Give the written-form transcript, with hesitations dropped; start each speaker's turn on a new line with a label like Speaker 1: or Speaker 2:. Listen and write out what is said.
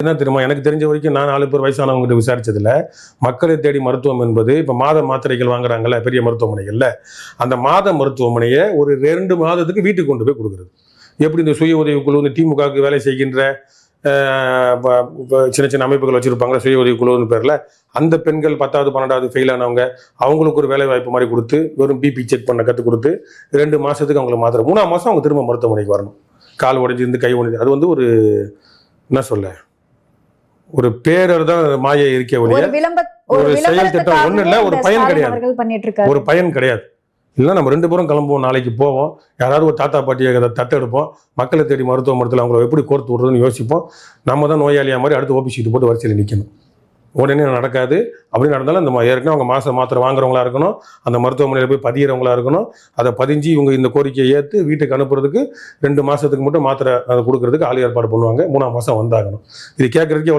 Speaker 1: என்ன தெரியுமா, எனக்கு தெரிஞ்ச வரைக்கும் நான் 4 பேர் வயசானவங்ககிட்ட விசாரிச்சதுல, மக்களை தேடி மருத்துவம் என்பது இப்ப மாத மாத்திரைகள் வாங்குறாங்கல்ல பெரிய மருத்துவமனைகள்ல, அந்த மாத மருத்துவமனையை ஒரு 2 மாதத்துக்கு வீட்டுக்கு கொண்டு போய் கொடுக்குறது. எப்படி இந்த சுய உதவி குழு, இந்த திமுகவுக்கு வேலை செய்கின்ற சின்ன சின்ன அமைப்புகள் வச்சிருப்பாங்களா சுய உதவி குழுன்னு பேர்ல, அந்த பெண்கள் 10வது 12வது ஃபெயில் ஆனவங்க, அவங்களுக்கு ஒரு வேலை வாய்ப்பு மாதிரி கொடுத்து, வெறும் பிபி செக் பண்ண கற்றுக் கொடுத்து 2 மாசத்துக்கு அவங்களுக்கு மாத்திரை, 3ஆம் மாசம் அவங்க திரும்ப மருத்துவமனைக்கு வரணும். கால் உடைஞ்சிருந்து கை உடைஞ்சு, அது வந்து ஒரு என்ன சொல்ல, ஒரு பேரர் தான் மாயை இருக்க ஒழிய ஒரு செயல் திட்டம் ஒண்ணு இல்ல, ஒரு பயன் கிடையாது, ஒரு பயன் கிடையாது. இல்லைன்னா நம்ம 2 பேரும் கிளம்புவோம், நாளைக்கு போவோம், யாராவது ஒரு தாத்தா பாட்டியை தத்தெடுப்போம், மக்களை தேடி மருத்துவமனையில் அவங்களை எப்படி கோர்த்து விடுறதுன்னு யோசிப்போம். நம்ம தான் நோயாளியா மாதிரி அடுத்து ஓபி சீட்டு போட்டு வரிசையில் நிற்கணும். உடனே நடக்காது. அப்படி நடந்தாலும் அந்த ஏற்கனவே அவங்க மாத்திரை வாங்குறவங்களா இருக்கணும், அந்த மருத்துவமனையில் போய் பதிகிறவங்களா இருக்கணும். அதை பதிஞ்சு இவங்க இந்த கோரிக்கையை ஏற்று வீட்டுக்கு அனுப்புறதுக்கு 2 மாசத்துக்கு மட்டும் மாத்திரை அதை கொடுக்கறதுக்கு ஆள் ஏற்பாடு பண்ணுவாங்க. 3ஆம் மாசம் வந்தாகணும். இது கேட்கறதுக்கு